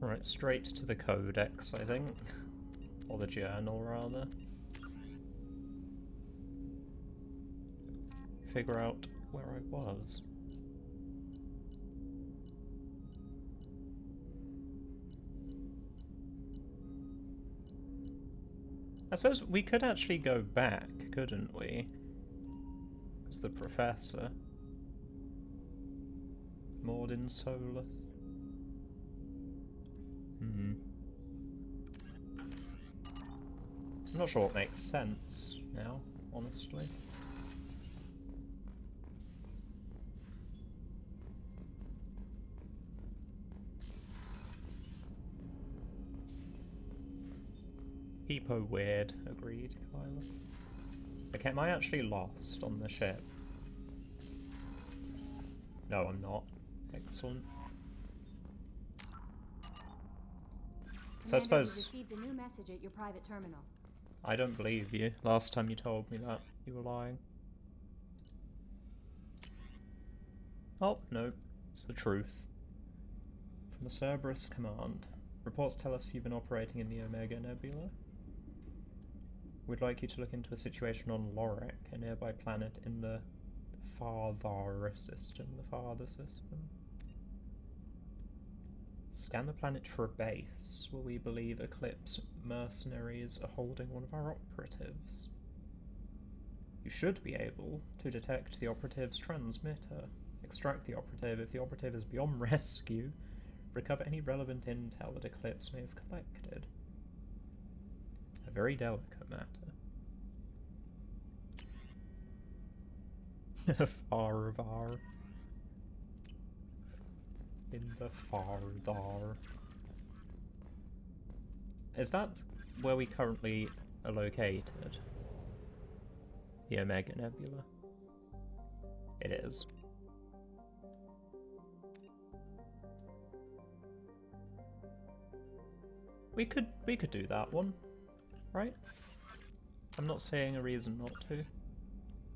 Right, straight to the codex, I think. Or the journal, rather. Figure out where I was. I suppose we could actually go back, couldn't we? As the professor. Mordin Solus. I'm not sure what makes sense now, honestly. Hippo weird, agreed, Kyla. Okay, am I actually lost on the ship? No, I'm not. Excellent. So I suppose... You received a new message at your private terminal. I don't believe you. Last time you told me that, you were lying. Oh, no. It's the truth. From the Cerberus Command. Reports tell us you've been operating in the Omega Nebula. We'd like you to look into a situation on Lorek, a nearby planet in the Father system. Scan the planet for a base, where we believe Eclipse mercenaries are holding one of our operatives. You should be able to detect the operative's transmitter, extract the operative if the operative is beyond rescue, recover any relevant intel that Eclipse may have collected. A very delicate matter. Farvar. In the Fardar. Is that where we currently are located? The Omega Nebula? It is. We could do that one, right? I'm not seeing a reason not to.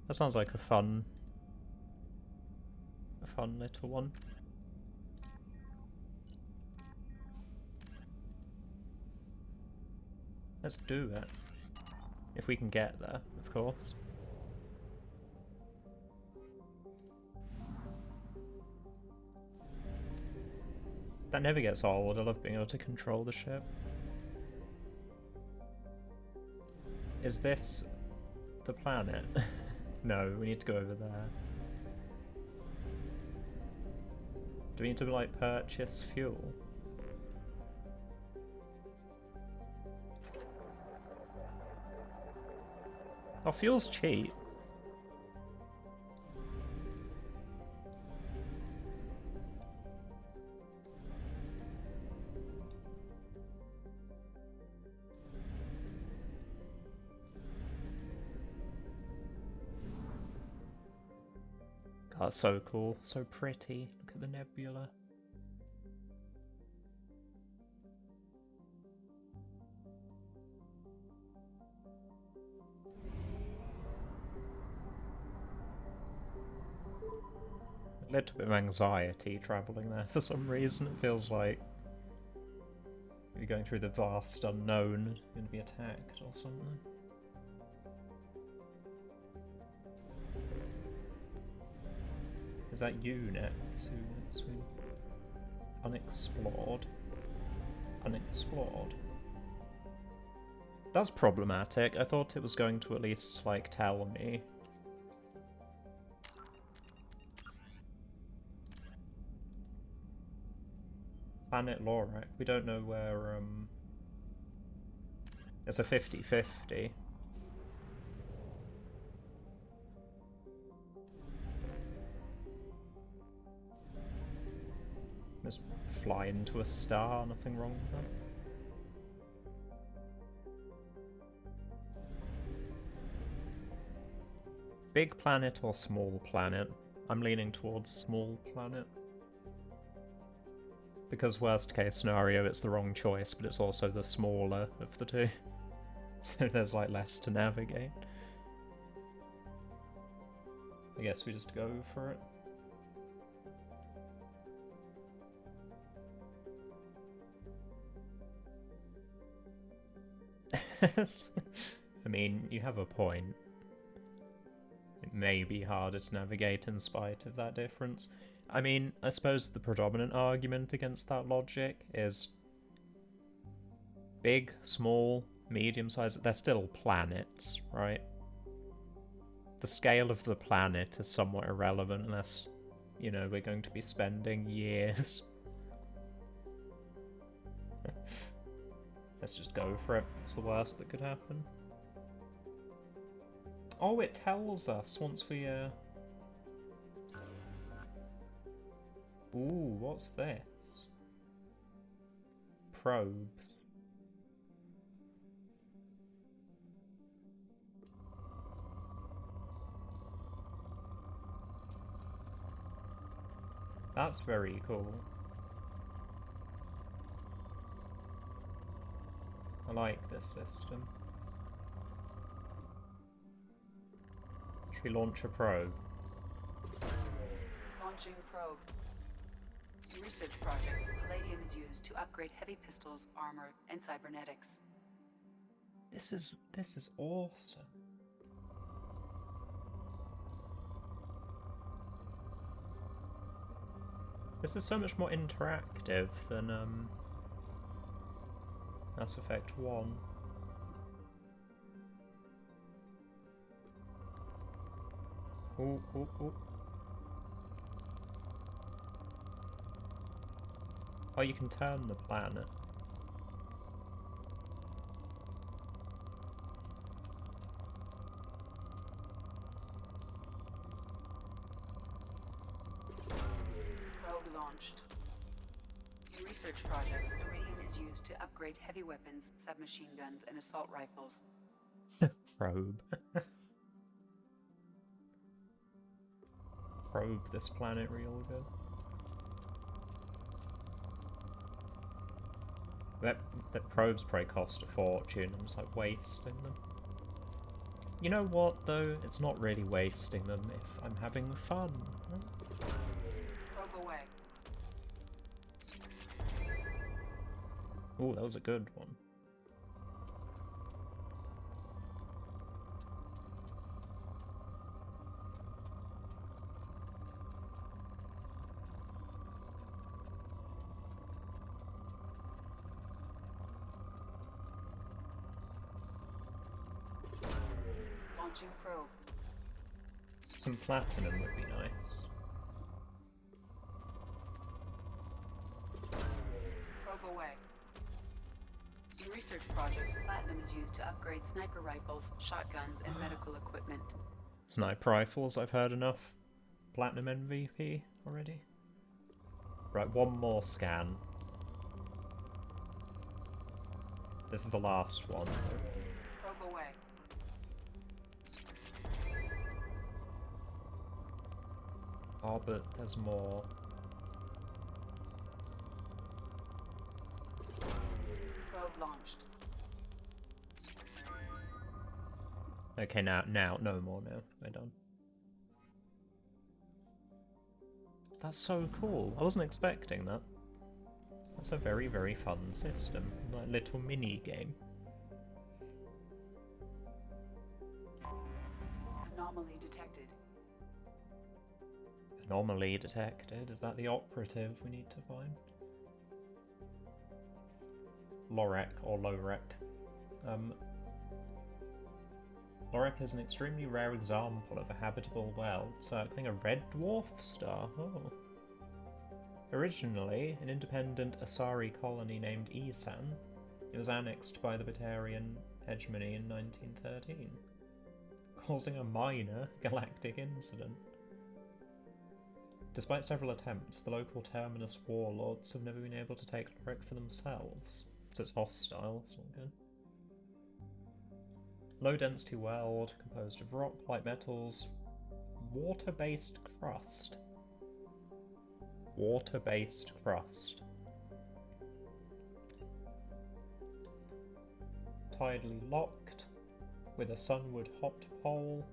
That sounds like a fun little one. Let's do it. If we can get there, of course. That never gets old. I love being able to control the ship. Is this the planet? No, we need to go over there. Do we need to, like, purchase fuel? Oh, fuel's cheap. God, so cool. So pretty. Look at the nebula. A little bit of anxiety travelling there for some reason. It feels like you're going through the vast unknown, going to be attacked or something. Is that units? Unexplored. Unexplored. That's problematic. I thought it was going to at least, like, tell me. Planet Lorek. We don't know where, It's a 50-50. Just fly into a star, nothing wrong with that. Big planet or small planet? I'm leaning towards small planet. Because worst case scenario, it's the wrong choice, but it's also the smaller of the two. So there's, like, less to navigate. I guess we just go for it. guess. I mean, you have a point. It may be harder to navigate in spite of that difference. I mean, I suppose the predominant argument against that logic is big, small, medium-sized, they're still planets, right? The scale of the planet is somewhat irrelevant unless, you know, we're going to be spending years. Let's just go for it. It's the worst that could happen. Oh, it tells us once we, Ooh, what's this? Probes. That's very cool. I like this system. Should we launch a probe? Launching probe. In research projects, palladium is used to upgrade heavy pistols, armor, and cybernetics. This is awesome. This is so much more interactive than Mass Effect 1. Ooh, ooh, ooh. Oh, you can turn the planet. Probe launched. In research projects, iridium is used to upgrade heavy weapons, submachine guns, and assault rifles. Probe. Probe this planet real good. That probes probably cost a fortune. I'm just like wasting them. You know what though? It's not really wasting them if I'm having fun. Probe away. Ooh, that was a good one. Launching probe. Some platinum would be nice. Probe away. In research projects, platinum is used to upgrade sniper rifles, shotguns, and medical equipment. Sniper rifles, I've heard enough. Platinum MVP already. Right, one more scan. This is the last one. Probe away. Oh, but there's more. Probe launched. Okay, now, no more now. We're done. That's so cool. I wasn't expecting that. That's a very, very fun system. Like little mini game. Anomaly detected. Anomaly detected. Is that the operative we need to find? Lorek or Lorek. Lorek is an extremely rare example of a habitable world circling a red dwarf star. Oh. Originally an independent Asari colony named Isan, it was annexed by the Batarian hegemony in 1913, causing a minor galactic incident. Despite several attempts, the local Terminus warlords have never been able to take Lorek for themselves, so it's hostile, it's not good. Low-density world, composed of rock, light metals, water-based crust. Water-based crust. Tidally locked, with a sunward hot pole.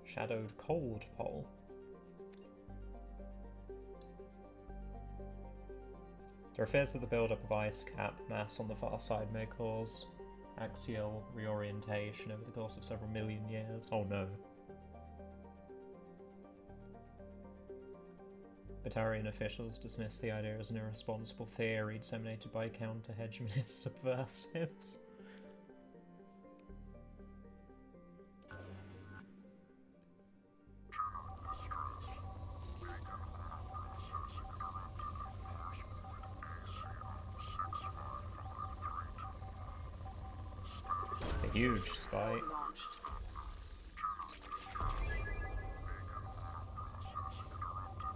Shadowed cold pole. There are fears that the build-up of ice cap mass on the far side may cause axial reorientation over the course of several million years. Oh no. Batarian officials dismiss the idea as an irresponsible theory disseminated by counter-hegemonist subversives. A huge spike.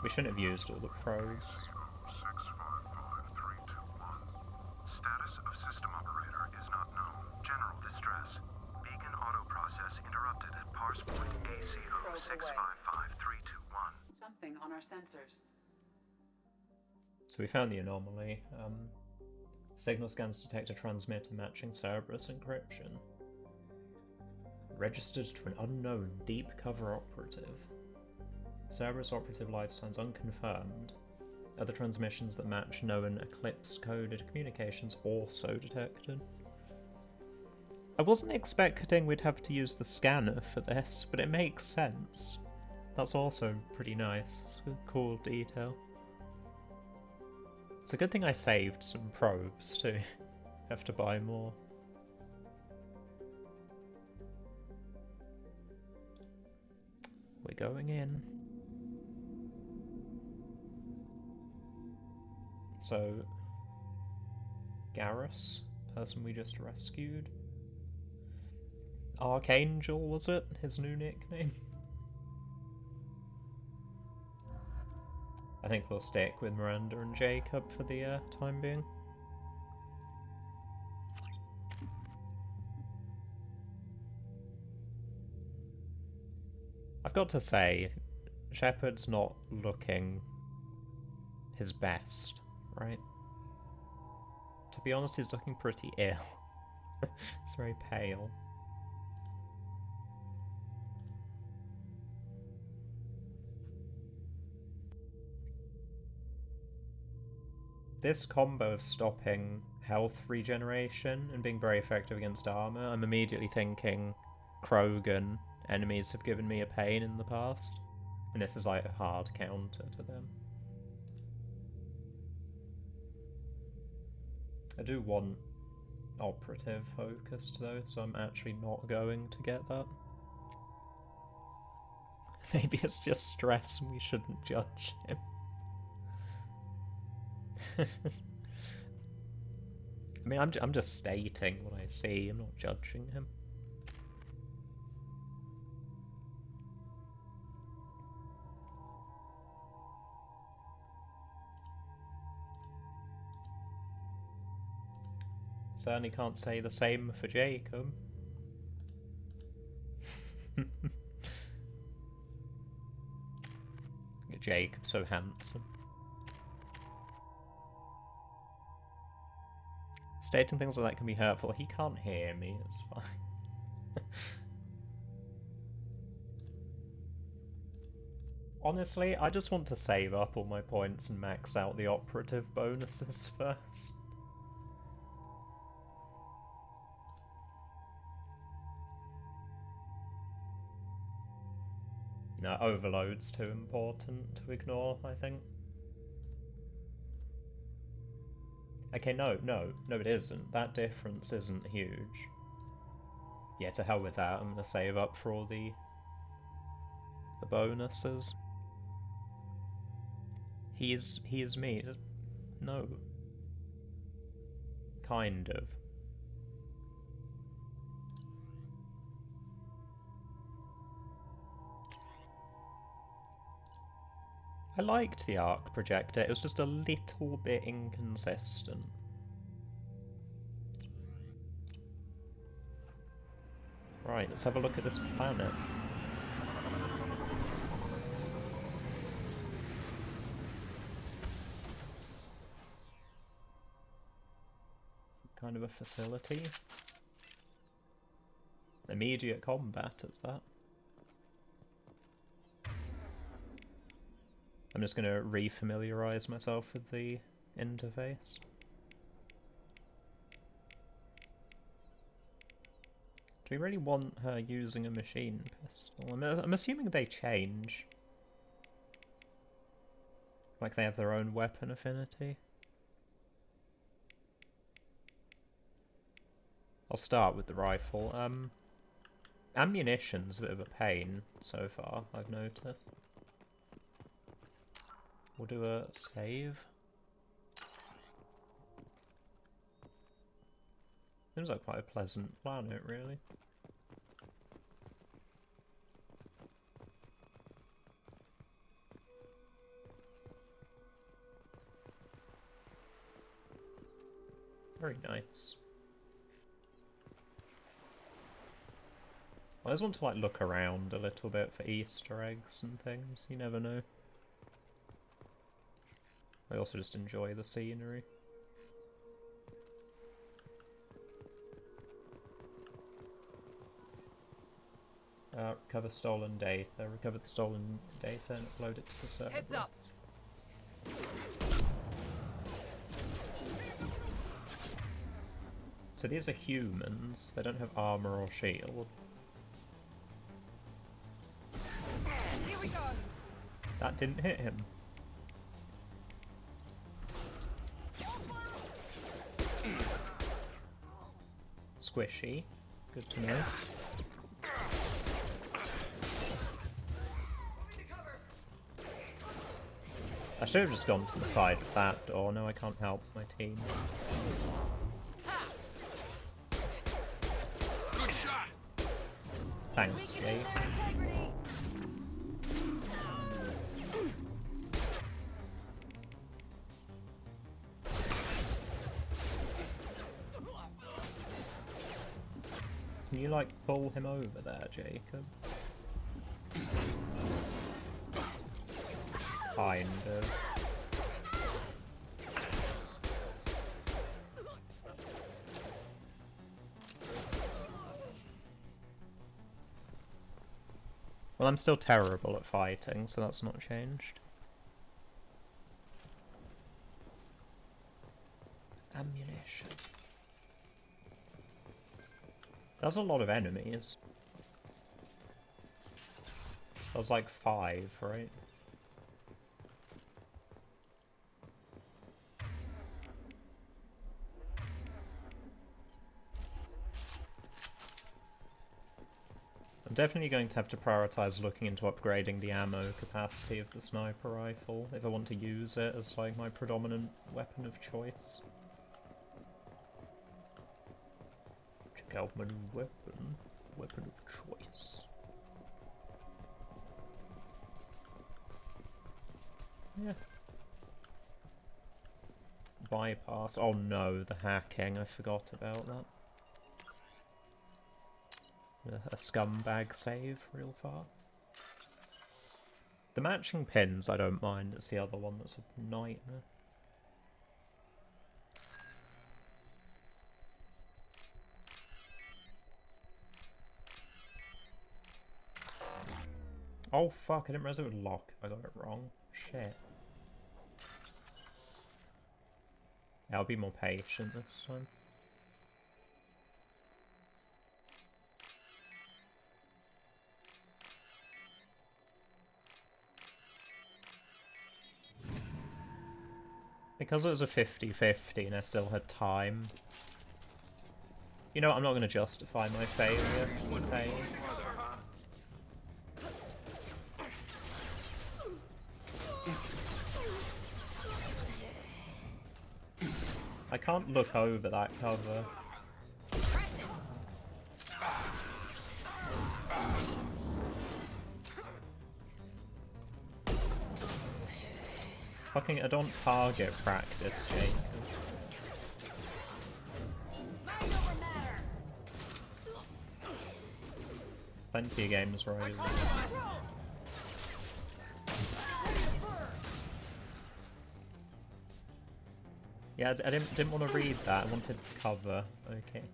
We shouldn't have used all the probes. Status of system operator is not known. General distress. Beacon auto process interrupted at parse point ACO 655321. Something on our sensors. So we found the anomaly. Signal scans detect a transmitter matching Cerberus encryption. Registered to an unknown deep cover operative. Cerberus operative life signs unconfirmed. Other transmissions that match known Eclipse-coded communications also detected. I wasn't expecting we'd have to use the scanner for this, but it makes sense. That's also pretty nice. It's a cool detail. It's a good thing I saved some probes too. Have to buy more. We're going in. So, Garrus, person we just rescued. Archangel, was it? His new nickname? I think we'll stick with Miranda and Jacob for the time being. I've got to say, Shepard's not looking his best, right? To be honest, he's looking pretty ill. He's very pale. This combo of stopping health regeneration and being very effective against armor, I'm immediately thinking Krogan enemies have given me a pain in the past, and this is like a hard counter to them. I do want operative focused though, so I'm actually not going to get that. Maybe it's just stress and we shouldn't judge him. I mean, I'm just stating what I see, I'm not judging him. Certainly can't say the same for Jacob. Jacob, so handsome. Stating things like that can be hurtful. He can't hear me, it's fine. Honestly, I just want to save up all my points and max out the operative bonuses first. No, overload's too important to ignore, I think. Okay, no, it isn't. That difference isn't huge. Yeah, to hell with that. I'm gonna save up for all the bonuses. He is me. No. Kind of. I liked the arc projector, it was just a little bit inconsistent. Right, let's have a look at this planet. Kind of a facility. Immediate combat, is that? I'm just going to re-familiarise myself with the interface. Do we really want her using a machine pistol? I'm assuming they change. Like they have their own weapon affinity. I'll start with the rifle. Ammunition's a bit of a pain so far, I've noticed. We'll do a save. Seems like quite a pleasant planet, really. Very nice. I just want to like look around a little bit for Easter eggs and things, you never know. I also just enjoy the scenery. Recover stolen data. Recover the stolen data and upload it to the server. Heads up. So these are humans. They don't have armor or shield. Here we go. That didn't hit him. Squishy. Good to know. I should have just gone to the side of that door. No, I can't help my team. Good shot. Thanks, Jake. Integrity. Can you, like, pull him over there, Jacob? Kind of. Well, I'm still terrible at fighting, so that's not changed. Ammunition. That's a lot of enemies. That was like 5, right? I'm definitely going to have to prioritize looking into upgrading the ammo capacity of the sniper rifle if I want to use it as like my predominant weapon of choice. Check out my new weapon. Weapon of choice. Yeah. Bypass. Oh no, the hacking. I forgot about that. A scumbag save real far. The matching pins I don't mind, it's the other one that's a nightmare. Oh fuck, I didn't realize it would lock if I got it wrong. Shit. I'll be more patient this time. Because it was a 50-50 and I still had time. You know what, I'm not going to justify my failure. I can't look over that cover. Fucking, I don't target practice, Jake. Plenty of games right. Yeah, I didn't want to read that. I wanted cover. Okay.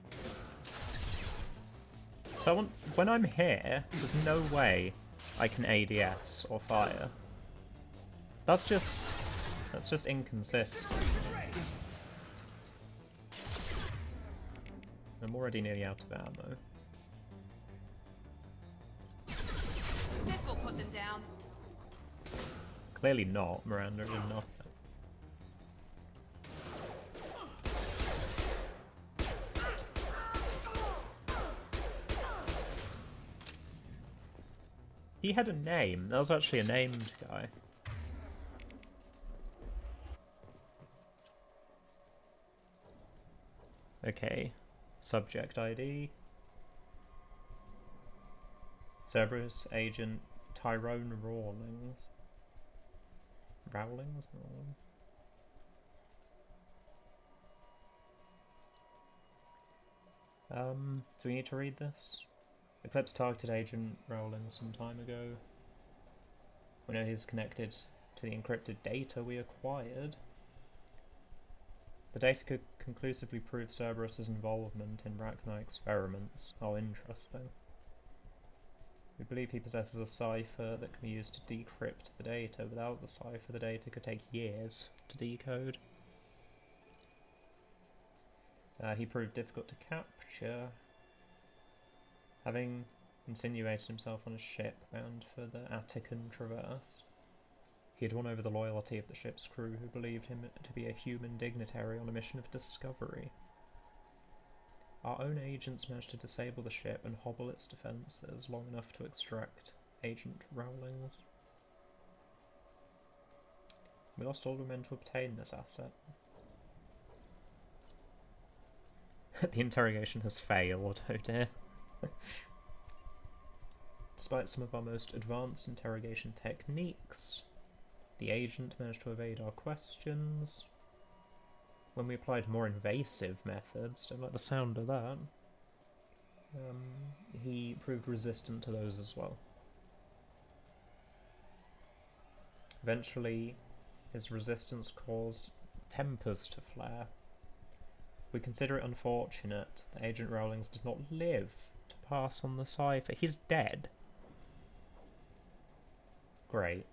So when I'm here, there's no way I can ADS or fire. That's just That's just inconsistent. I'm already nearly out of ammo. This will put them down. Clearly not. Miranda did nothing. He had a name. That was actually a named guy. Okay. Subject ID. Cerberus Agent Tyrone Rawlings. Rowlings? Do we need to read this? Eclipse targeted Agent Rowlings some time ago. We know he's connected to the encrypted data we acquired. The data could conclusively prove Cerberus' involvement in Rachni experiments. Oh, interesting. We believe he possesses a cipher that can be used to decrypt the data. Without the cipher, the data could take years to decode. He proved difficult to capture, having insinuated himself on a ship bound for the Attican Traverse. He had won over the loyalty of the ship's crew, who believed him to be a human dignitary on a mission of discovery. Our own agents managed to disable the ship and hobble its defences long enough to extract Agent Rowlings. We lost all we meant to obtain this asset. The interrogation has failed, oh dear. Despite some of our most advanced interrogation techniques, the agent managed to evade our questions. When we applied more invasive methods, don't like the sound of that, he proved resistant to those as well. Eventually, his resistance caused tempers to flare. We consider it unfortunate that Agent Rowlings did not live to pass on the cipher. He's dead. Great.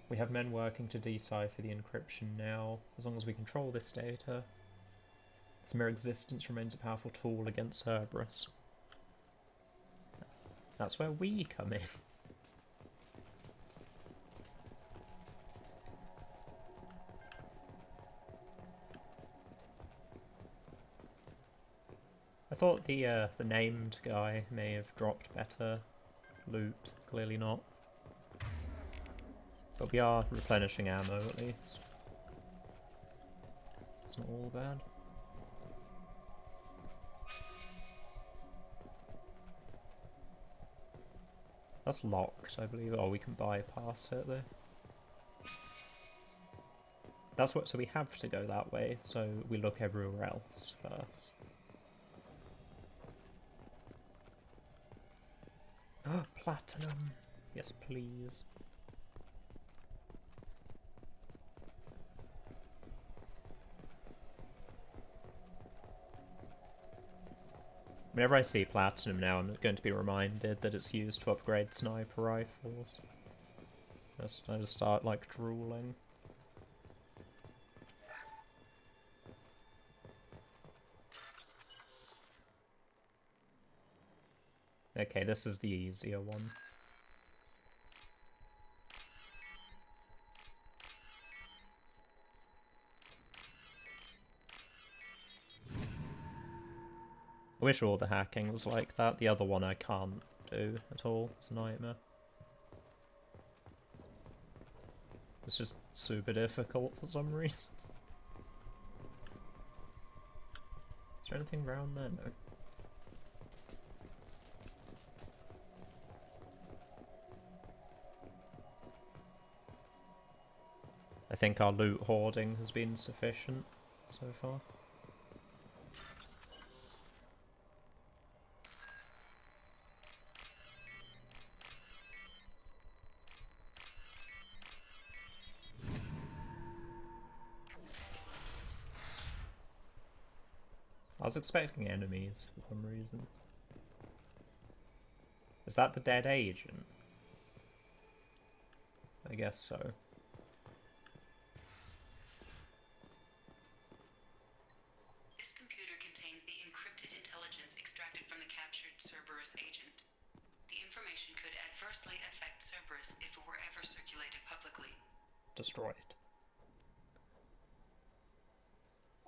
We have men working to decipher the encryption now. As long as we control this data, its mere existence remains a powerful tool against Cerberus. That's where we come in. I thought the named guy may have dropped better loot. Clearly not. But we are replenishing ammo at least. It's not all bad. That's locked, I believe. Oh, we can bypass it though. That's what. So we have to go that way. So we look everywhere else first. Oh, platinum. Yes, please. Whenever I see platinum now, I'm going to be reminded that it's used to upgrade sniper rifles. I just start, like, drooling. Okay, this is the easier one. I wish all the hacking was like that. The other one I can't do at all. It's a nightmare. It's just super difficult for some reason. Is there anything around there? No. I think our loot hoarding has been sufficient so far. I was expecting enemies for some reason. Is that the dead agent? I guess so. adversely affect Cerberus if it were ever circulated publicly. Destroyed.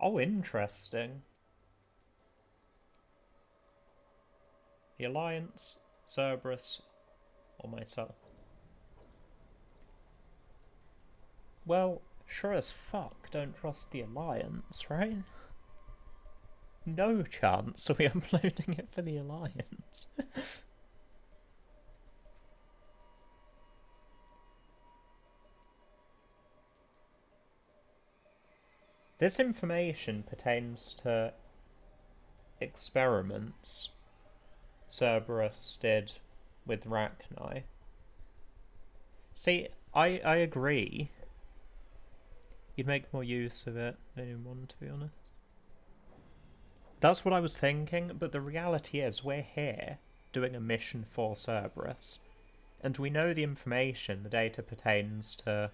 Oh, interesting. The Alliance, Cerberus, or myself. Well, sure as fuck don't trust the Alliance, right? No chance are we uploading it for the Alliance. This information pertains to experiments Cerberus did with Rachni. See, I agree. You'd make more use of it than you want, to be honest. That's what I was thinking, but the reality is we're here doing a mission for Cerberus, and we know the information, the data pertains to...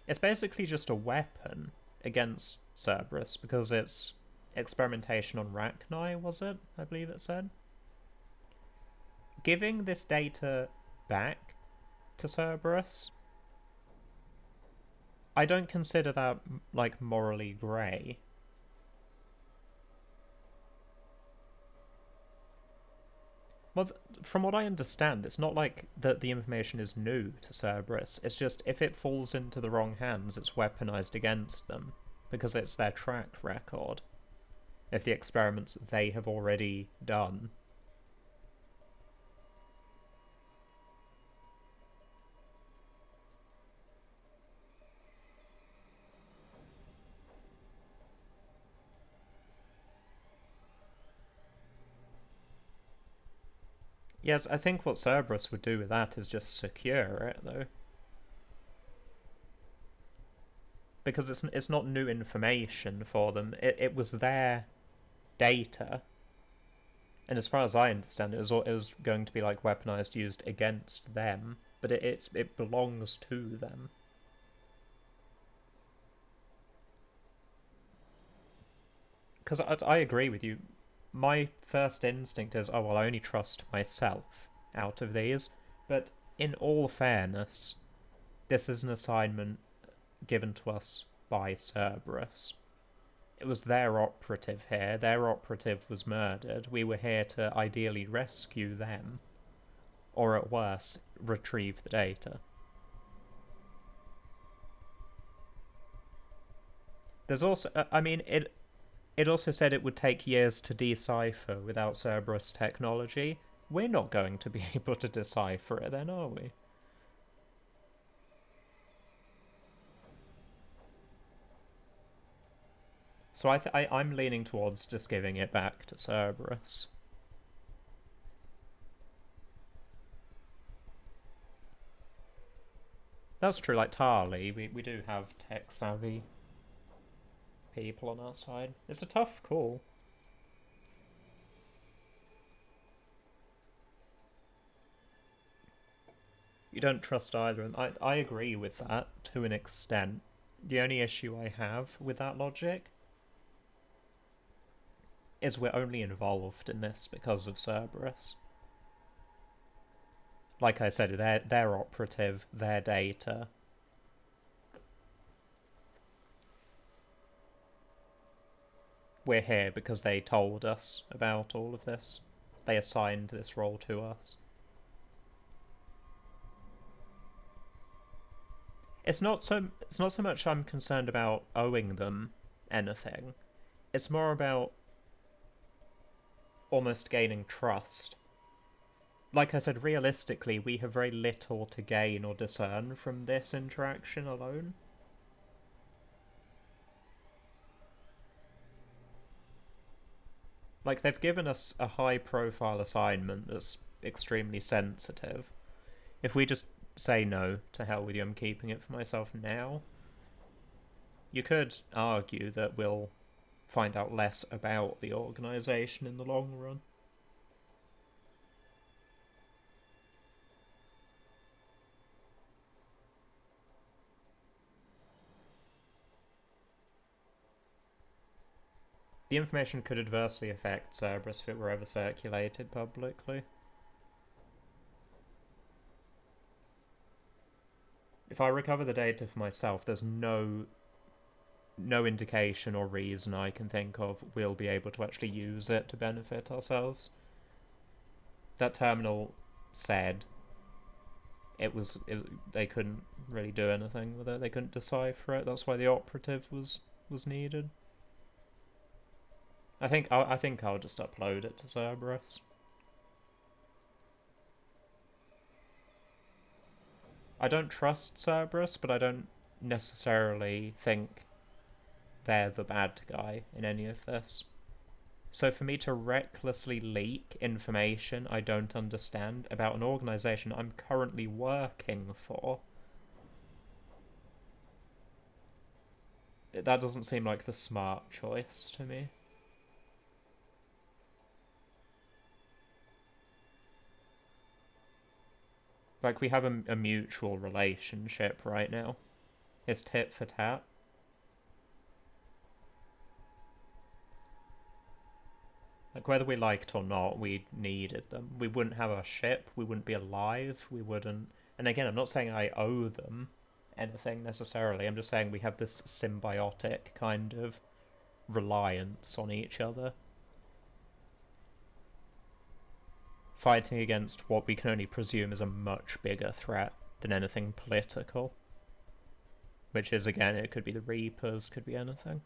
It's basically just a weapon against Cerberus, because it's experimentation on Rachni, was it? I believe it said. Giving this data back to Cerberus, I don't consider that, like, morally grey. Well, from what I understand, it's not like that the information is new to Cerberus. It's just if it falls into the wrong hands, it's weaponized against them, because it's their track record. If the experiments they have already done. Yes, I think what Cerberus would do with that is just secure it, though. Because it's not new information for them. It was their data. And as far as I understand, it was going to be like weaponized, used against them. But it belongs to them. Because I agree with you. My first instinct is, oh, well, I only trust myself out of these. But in all fairness, this is an assignment given to us by Cerberus. It was their operative here. Their operative was murdered. We were here to ideally rescue them. Or at worst, retrieve the data. There's also... I mean, It also said it would take years to decipher without Cerberus technology. We're not going to be able to decipher it then, are we? So I'm leaning towards just giving it back to Cerberus. That's true, like Tali, we do have tech-savvy people on our side. It's a tough call. You don't trust either, and I agree with that to an extent. The only issue I have with that logic is we're only involved in this because of Cerberus. Like I said, their operative, their data. We're here because they told us about all of this. They assigned this role to us. It's not so much I'm concerned about owing them anything. It's more about almost gaining trust. Like I said, realistically, we have very little to gain or discern from this interaction alone. Like, they've given us a high-profile assignment that's extremely sensitive. If we just say no, to hell with you, I'm keeping it for myself now, you could argue that we'll find out less about the organisation in the long run. The information could adversely affect Cerberus if it were ever circulated publicly. if I recover the data for myself, there's no indication or reason I can think of we'll be able to actually use it to benefit ourselves. That terminal said they couldn't really do anything with it. They couldn't decipher it. That's why the operative was needed. I think I'll just upload it to Cerberus. I don't trust Cerberus, but I don't necessarily think they're the bad guy in any of this. So for me to recklessly leak information I don't understand about an organisation I'm currently working for, that doesn't seem like the smart choice to me. Like, we have a mutual relationship right now. It's tit for tat. Like, whether we liked or not, we needed them. We wouldn't have our ship, we wouldn't be alive, we wouldn't... And again, I'm not saying I owe them anything necessarily, I'm just saying we have this symbiotic kind of reliance on each other. Fighting against what we can only presume is a much bigger threat than anything political. Which is, again, it could be the Reapers, could be anything.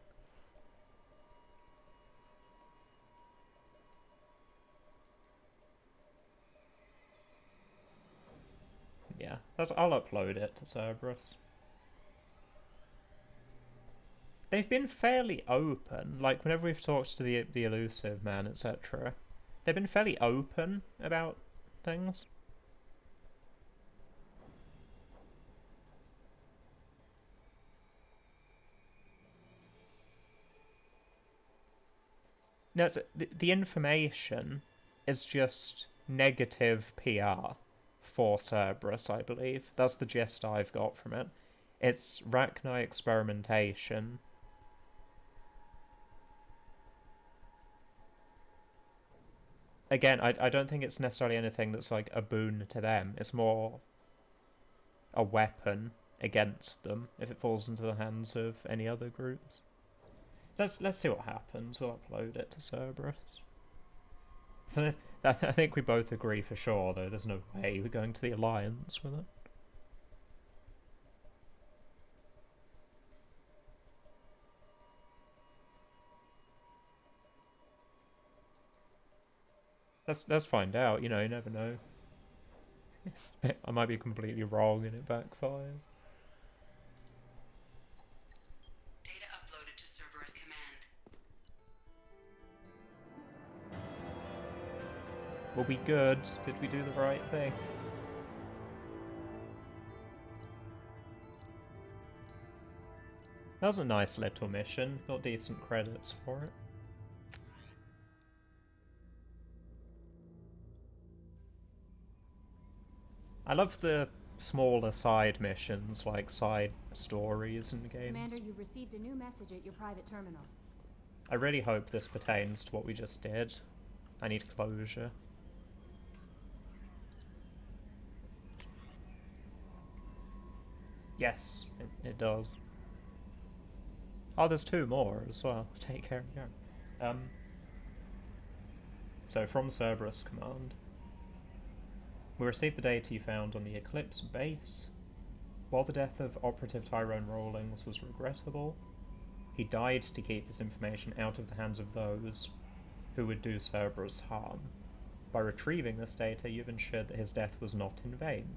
Yeah, I'll upload it to Cerberus. They've been fairly open, like whenever we've talked to the elusive man, etc. They've been fairly open about things. No, the information is just negative PR for Cerberus, I believe. That's the gist I've got from it. It's Rachni experimentation. Again, I don't think it's necessarily anything that's like a boon to them. It's more a weapon against them if it falls into the hands of any other groups. Let's see what happens. We'll upload it to Cerberus. I think we both agree for sure, though. There's no way we're going to the Alliance with it. Let's find out. You know, you never know. I might be completely wrong and it backfires. Data uploaded to Cerberus Command. Were we good? Did we do the right thing? That was a nice little mission. Got decent credits for it. I love the smaller side missions, like side stories in games. Commander, you've received a new message at your private terminal. I really hope this pertains to what we just did. I need closure. Yes, it does. Oh, there's two more as well. Take care of your... So, from Cerberus Command. We received the data you found on the Eclipse base. While the death of Operative Tyrone Rawlings was regrettable, he died to keep this information out of the hands of those who would do Cerberus harm. By retrieving this data, you've ensured that his death was not in vain.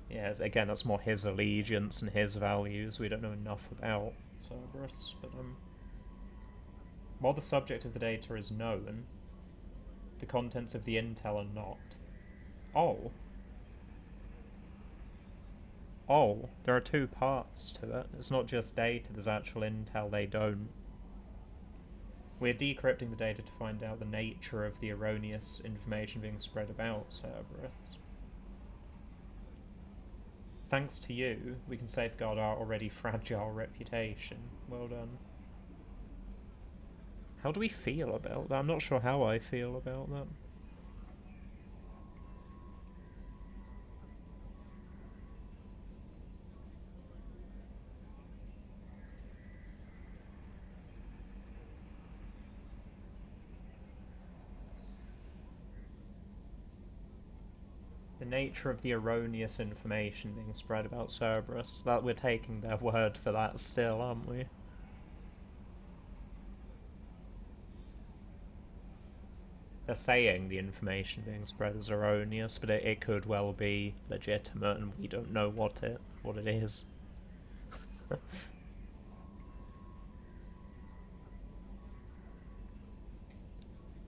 Yes, again, that's more his allegiance and his values. We don't know enough about Cerberus, but while the subject of the data is known, the contents of the intel are not. Oh, there are two parts to it. It's not just data, there's actual intel they don't. We're decrypting the data to find out the nature of the erroneous information being spread about Cerberus. Thanks to you, we can safeguard our already fragile reputation. Well done. How do we feel about that? I'm not sure how I feel about that. nature of the erroneous information being spread about Cerberus, that we're taking their word for that still, aren't we? They're saying the information being spread is erroneous, but it could well be legitimate, and we don't know what it is.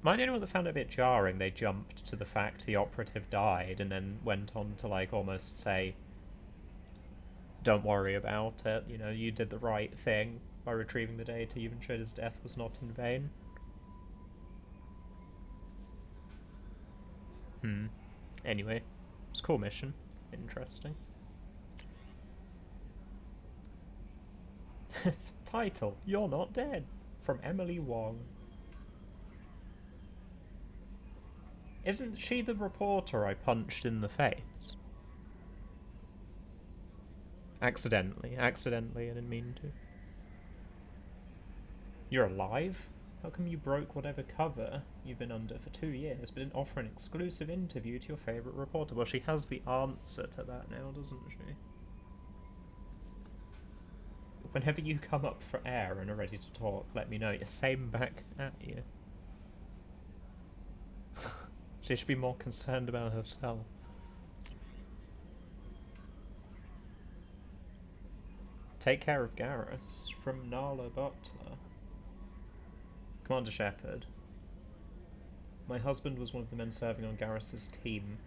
Am I the only one that found it a bit jarring? They jumped to the fact the operative died, and then went on to, like, almost say, don't worry about it, you know, you did the right thing by retrieving the data, even showed his death was not in vain. Anyway, it's a cool mission. Interesting. Title, You're Not Dead, from Emily Wong. Isn't she the reporter I punched in the face? Accidentally, I didn't mean to. You're alive? How come you broke whatever cover you've been under for 2 years, but didn't offer an exclusive interview to your favourite reporter? Well, she has the answer to that now, doesn't she? Whenever you come up for air and are ready to talk, let me know. Same back at you. She should be more concerned about herself. Take care of Garrus, from Nala Butler. Commander Shepard. My husband was one of the men serving on Garrus's team.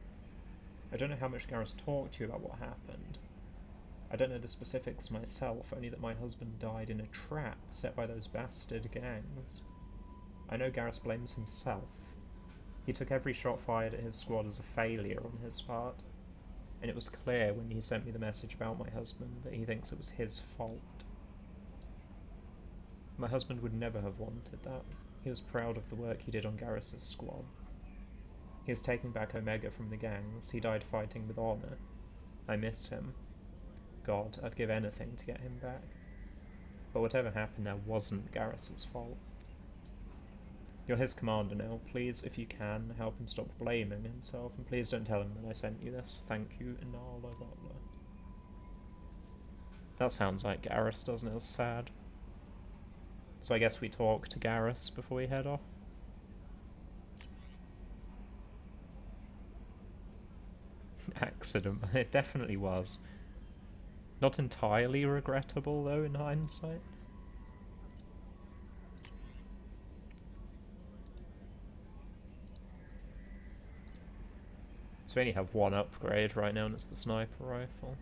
I don't know how much Garrus talked to you about what happened. I don't know the specifics myself, only that my husband died in a trap set by those bastard gangs. I know Garrus blames himself. He took every shot fired at his squad as a failure on his part, and it was clear when he sent me the message about my husband that he thinks it was his fault. My husband would never have wanted that. He was proud of the work he did on Garrus's squad. He was taking back Omega from the gangs. He died fighting with honor. I miss him. God, I'd give anything to get him back. But whatever happened there wasn't Garrus's fault. You're his commander now. Please, if you can, help him stop blaming himself, and please don't tell him that I sent you this. Thank you, Nala Butler. That sounds like Garrus, doesn't it? It's sad. So I guess we talk to Garrus before we head off. Accident. It definitely was. Not entirely regrettable, though, in hindsight. So we only have one upgrade right now, and it's the sniper rifle.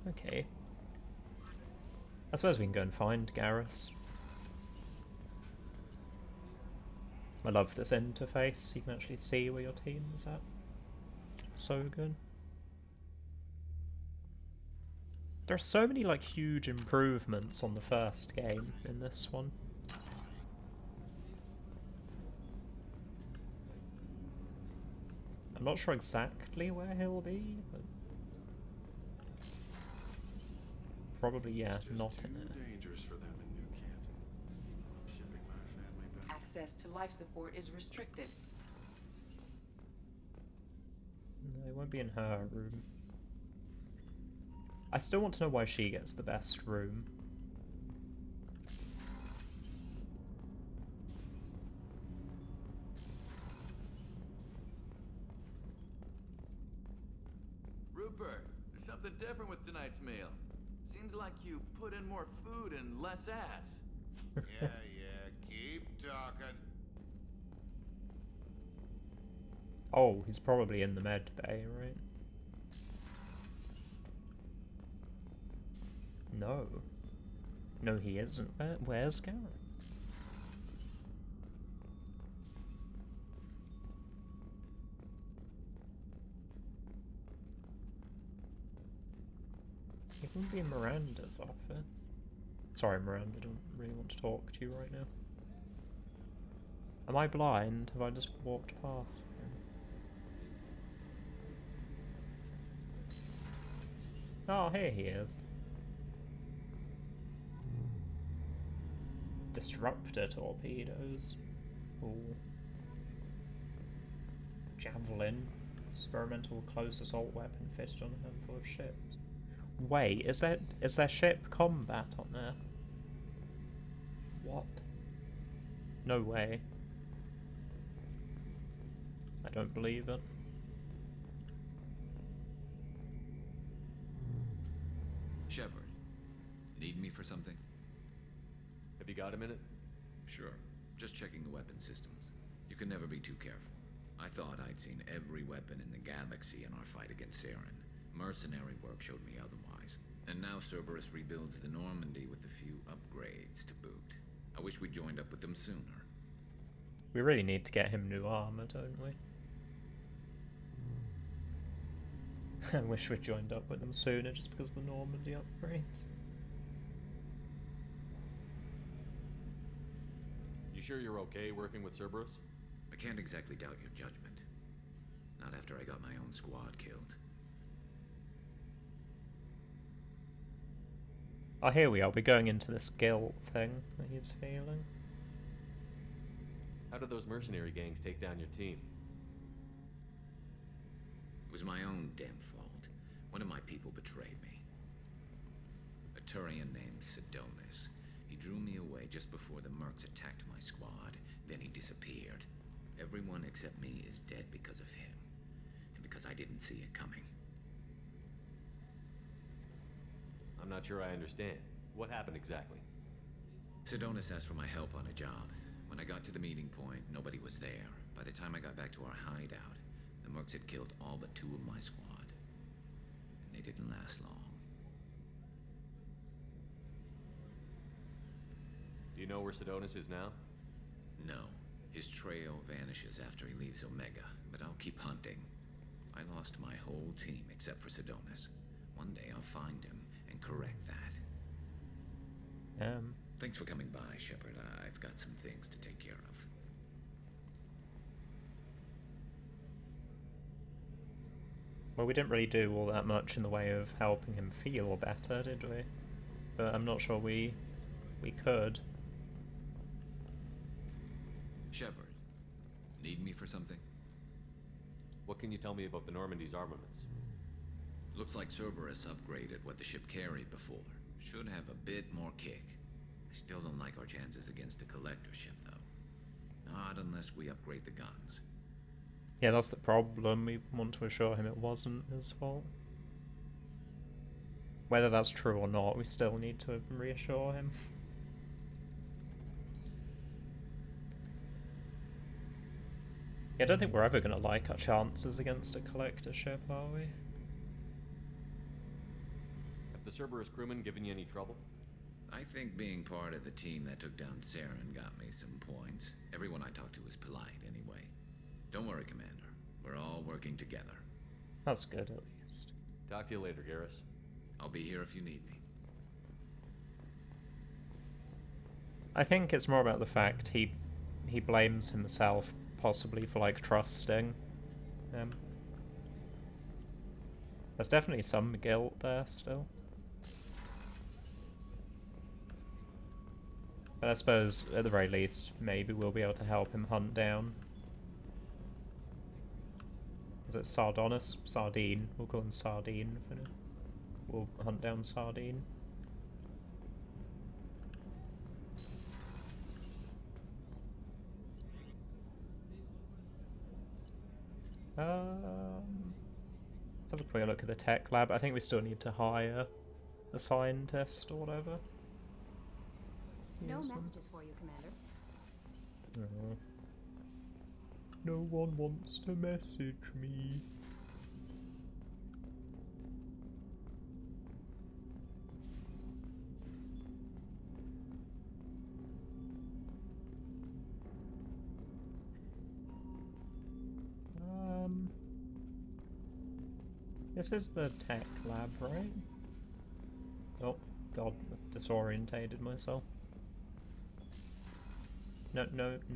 Okay. I suppose we can go and find Garrus. I love this interface. You can actually see where your team is at. So good. There are so many, like, huge improvements on the first game in this one. I'm not sure exactly where he'll be, but probably, yeah, not in it. Dangerous for them in New Canton. Shipping my family back. Access to life support is restricted. No, it won't be in her room. I still want to know why she gets the best room. Rupert, there's something different with tonight's meal. Seems like you put in more food and less ass. Yeah, keep talking. Oh, he's probably in the med bay, right? No. No, he isn't. Where's Garrett? He wouldn't be in Miranda's office. Sorry, Miranda, I don't really want to talk to you right now. Am I blind? Have I just walked past him? Oh, here he is. Disruptor torpedoes. Ooh. Javelin. Experimental close assault weapon fitted on a handful of ships. Wait, is there ship combat on there? What? No way. I don't believe it. Shepard, need me for something? Have you got a minute? Sure. Just checking the weapon systems. You can never be too careful. I thought I'd seen every weapon in the galaxy in our fight against Saren. Mercenary work showed me otherwise. And now Cerberus rebuilds the Normandy with a few upgrades to boot. I wish we joined up with them sooner. We really need to get him new armor, don't we? I wish we'd joined up with them sooner just because of the Normandy upgrades. You sure you're okay working with Cerberus? I can't exactly doubt your judgment. Not after I got my own squad killed. Oh, here we are. We're going into this guilt thing that he's feeling. How did those mercenary gangs take down your team? It was my own damn fault. One of my people betrayed me. A Turian named Sidonis. He drew me away just before the mercs attacked my squad. Then he disappeared. Everyone except me is dead because of him. And because I didn't see it coming. I'm not sure I understand. What happened exactly? Sidonis asked for my help on a job. When I got to the meeting point, nobody was there. By the time I got back to our hideout, the mercs had killed all but 2 of my squad. And they didn't last long. Do you know where Sidonis is now? No. His trail vanishes after he leaves Omega, but I'll keep hunting. I lost my whole team except for Sidonis. One day I'll find him and correct that. Thanks for coming by, Shepard. I've got some things to take care of. Well, we didn't really do all that much in the way of helping him feel better, did we? But I'm not sure we could. Shepard, need me for something? What can you tell me about the Normandy's armaments? Looks like Cerberus upgraded what the ship carried before. Should have a bit more kick. I still don't like our chances against a collector ship, though. Not unless we upgrade the guns. Yeah, that's the problem. We want to assure him it wasn't his fault. Whether that's true or not, we still need to reassure him. Yeah, I don't think we're ever going to like our chances against a collector ship, are we? Have the Cerberus crewmen given you any trouble? I think being part of the team that took down Saren got me some points. Everyone I talked to was polite, anyway. Don't worry, Commander. We're all working together. That's good, at least. Talk to you later, Garrus. I'll be here if you need me. I think it's more about the fact he blames himself, possibly for, like, trusting him. There's definitely some guilt there still. But I suppose, at the very least, maybe we'll be able to help him hunt down... Is it Sardonis? Sardine. We'll call him Sardine for now. We'll hunt down Sardine. Let's have a quick look at the tech lab. I think we still need to hire a scientist or whatever. No Use them. messages for you, Commander. Oh. No one wants to message me. This is the tech lab, right? Oh, God, I disorientated myself. No,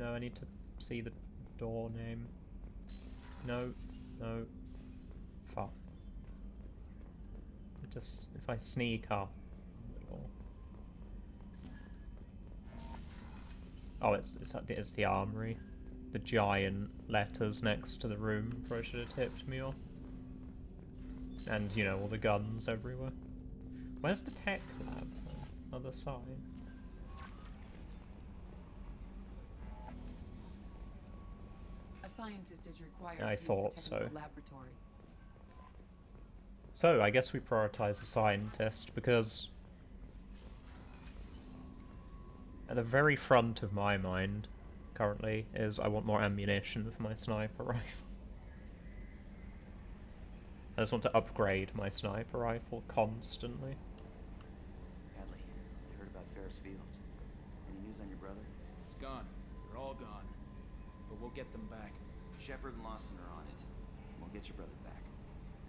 I need to see the door name. No. Fuck. Just, if I sneak up. Oh, it's the armory. the giant letters next to the room probably should have tipped me off. And, you know, all the guns everywhere. Where's the tech lab? Other side. A scientist is required I to use the thought technical so. laboratory. So, I guess we prioritize the scientist because at the very front of my mind currently is I want more ammunition for my sniper rifle. I just want to upgrade my sniper rifle constantly. Hadley, you heard about Ferris Fields? Any news on your brother? It's gone. They're all gone. But we'll get them back. Shepard and Lawson are on it. We'll get your brother back.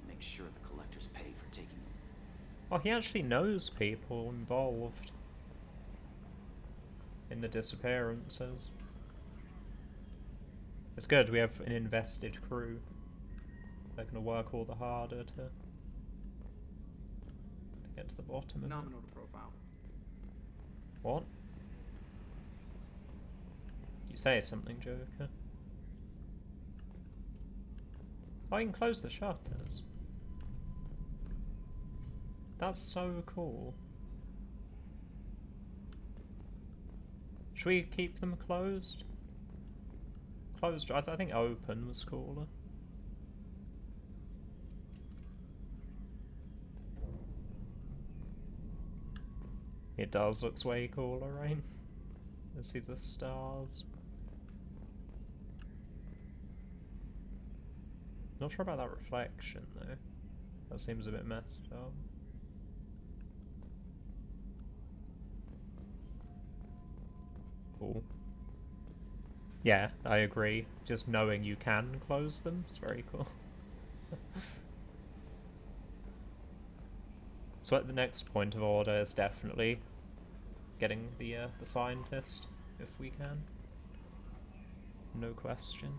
Make sure the collectors pay for taking him. Oh, he actually knows people involved in the disappearances. It's good, we have an invested crew. They're gonna work all the harder to get to the bottom of it. Phenomenal to profile. What? Did you say something, Joker? Oh, you can close the shutters. That's so cool. Should we keep them closed? Closed, I think open was cooler. It does, looks way cooler, right? Let's see the stars. Not sure about that reflection though. That seems a bit messed up. Cool. Yeah, I agree. Just knowing you can close them is very cool. So at the next point of order is definitely getting the scientist, if we can. No question.